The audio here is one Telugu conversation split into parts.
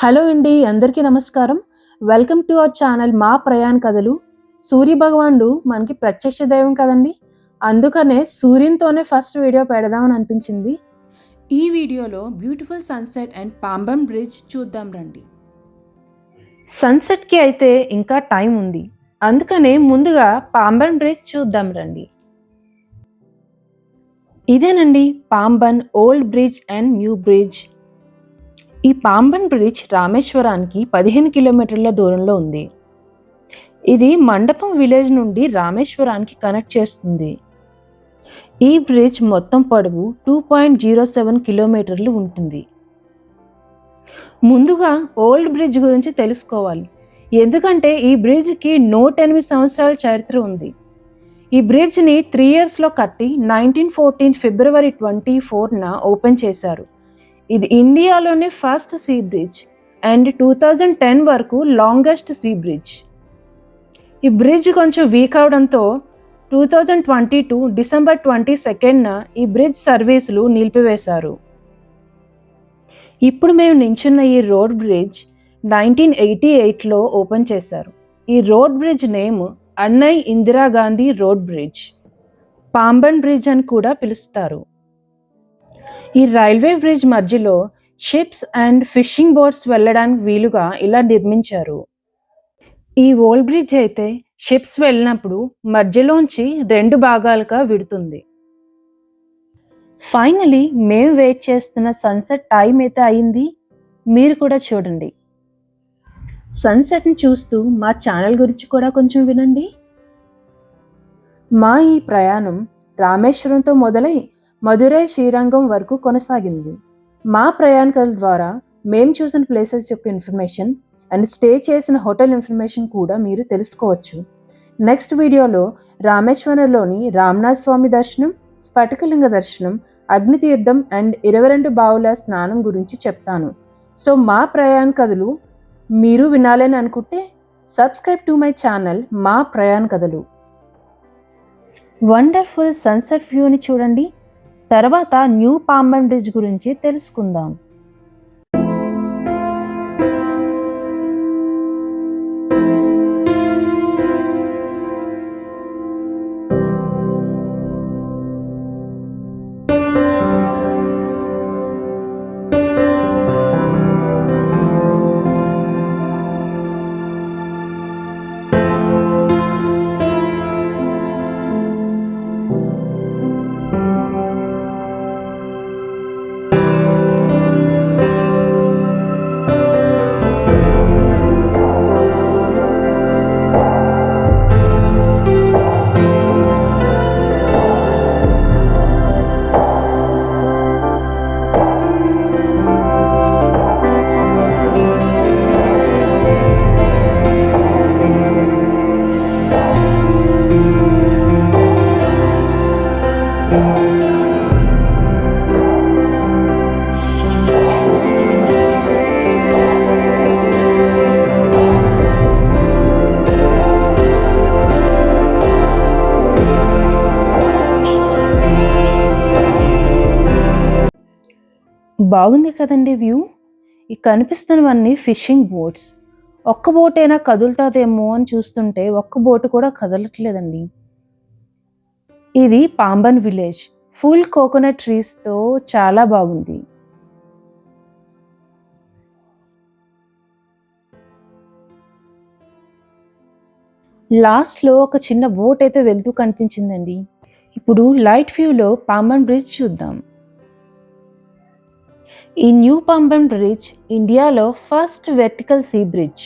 హలో అండి, అందరికీ నమస్కారం. వెల్కమ్ టు అవర్ ఛానల్ మా ప్రయాణ కథలు. సూర్య భగవానుడు మనకి ప్రత్యక్ష దైవం కదండి. అందుకనే సూర్యునితోనే ఫస్ట్ వీడియో పెడదామని అనిపించింది. ఈ వీడియోలో beautiful sunset and Pamban bridge చూద్దాం రండి. సన్సెట్కి అయితే ఇంకా టైం ఉంది, అందుకనే ముందుగా పాంబన్ బ్రిడ్జ్ చూద్దాం రండి. ఇదేనండి Pamban old bridge and new bridge. ఈ పాంబన్ బ్రిడ్జ్ రామేశ్వరానికి 15 కిలోమీటర్ల దూరంలో ఉంది. ఇది మండపం విలేజ్ నుండి రామేశ్వరానికి కనెక్ట్ చేస్తుంది. ఈ బ్రిడ్జ్ మొత్తం పొడవు 2.07 కిలోమీటర్లు ఉంటుంది. ముందుగా ఓల్డ్ బ్రిడ్జ్ గురించి తెలుసుకోవాలి, ఎందుకంటే ఈ బ్రిడ్జ్కి 108 సంవత్సరాల చరిత్ర ఉంది. ఈ బ్రిడ్జ్ని 3 ఇయర్స్లో కట్టి 1914 ఫిబ్రవరి 24న ఓపెన్ చేశారు. ఇది ఇండియాలోనే ఫస్ట్ సీ బ్రిడ్జ్ అండ్ 2010 వరకు లాంగెస్ట్ సీ బ్రిడ్జ్. ఈ బ్రిడ్జ్ కొంచెం వీక్ అవడంతో 2022 డిసెంబర్ 22న ఈ బ్రిడ్జ్ సర్వీసులు నిలిపివేశారు. ఇప్పుడు మేము నించున్న ఈ రోడ్ బ్రిడ్జ్ 1988లో ఓపెన్ చేశారు. ఈ రోడ్ బ్రిడ్జ్ నేమ్ అన్నయ్య Indira Gandhi road bridge, Pamban bridge అని కూడా పిలుస్తారు. ఈ రైల్వే బ్రిడ్జ్ మధ్యలో షిప్స్ అండ్ ఫిషింగ్ బోట్స్ వెళ్ళడానికి వీలుగా ఇలా నిర్మించారు. ఈ ఓల్డ్ బ్రిడ్జ్ అయితే షిప్స్ వెళ్ళినప్పుడు మధ్యలోంచి 2 భాగాలుగా విడుతుంది. ఫైనలీ మేము వెయిట్ చేస్తున్న సన్సెట్ టైం అయితే అయింది, మీరు కూడా చూడండి. సన్సెట్ని చూస్తూ మా ఛానల్ గురించి కూడా కొంచెం వినండి. మా ఈ ప్రయాణం రామేశ్వరంతో మొదలై మదురై శ్రీరంగం వరకు కొనసాగింది. మా ప్రయాణికుల ద్వారా మేము చూసిన ప్లేసెస్ యొక్క ఇన్ఫర్మేషన్ అండ్ స్టే చేసిన హోటల్ ఇన్ఫర్మేషన్ కూడా మీరు తెలుసుకోవచ్చు. నెక్స్ట్ వీడియోలో రామేశ్వరంలోని రామనాథ స్వామి దర్శనం, స్ఫటికలింగ దర్శనం, అగ్నితీర్థం అండ్ 22 బావుల స్నానం గురించి చెప్తాను. సో మా ప్రయాణ కథలు మీరు వినాలని అనుకుంటే సబ్స్క్రైబ్ టు మై ఛానల్ మా ప్రయాణ కథలు. వండర్ఫుల్ సన్సెట్ వ్యూని చూడండి. తర్వాత న్యూ పాంబన్ బ్రిడ్జ్ గురించి తెలుసుకుందాం. బాగుంది కదండి వ్యూ. ఈ కనిపిస్తున్నవన్నీ ఫిషింగ్ బోట్స్. ఒక్క బోట్ అయినా కదులుతుందేమో అని చూస్తుంటే ఒక్క బోటు కూడా కదలట్లేదండి. ఇది పాంబన్ విలేజ్, ఫుల్ కోకోనట్ ట్రీస్తో చాలా బాగుంది. లాస్ట్లో ఒక చిన్న బోట్ అయితే వెళ్తూ కనిపించిందండి. ఇప్పుడు లైట్ వ్యూలో పాంబన్ బ్రిడ్జ్ చూద్దాం. ఈ న్యూ పాంబన్ బ్రిడ్జ్ ఇండియాలో ఫస్ట్ వెర్టికల్ సీ బ్రిడ్జ్.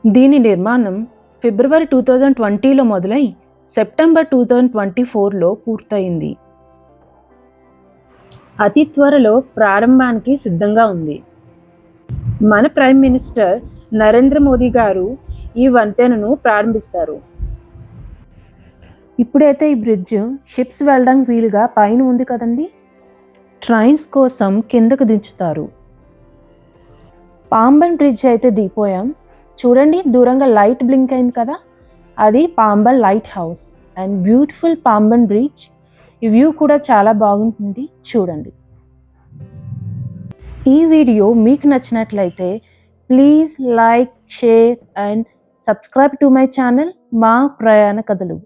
దీని నిర్మాణం ఫిబ్రవరి 2020లో మొదలై సెప్టెంబర్ 2024లో పూర్తయింది. అతి త్వరలో ప్రారంభానికి సిద్ధంగా ఉంది. మన ప్రైమ్ మినిస్టర్ నరేంద్ర మోదీ గారు ఈ వంతెనను ప్రారంభిస్తారు. ఇప్పుడైతే ఈ బ్రిడ్జ్ షిప్స్ వెళ్ళడానికి వీలుగా పైన ఉంది కదండి, ట్రైన్స్ కోసం కిందకు దించుతారు. పాంబన్ బ్రిడ్జ్ అయితే దిగిపోయాం. చూడండి, దూరంగా లైట్ బ్లింక్ అయింది కదా, అది Pamban light house and beautiful Pamban bridge. ఈ వ్యూ కూడా చాలా బాగుంటుంది, చూడండి. ఈ వీడియో మీకు నచ్చినట్లయితే please like, share and subscribe to my channel మా ప్రయాణ కథలు.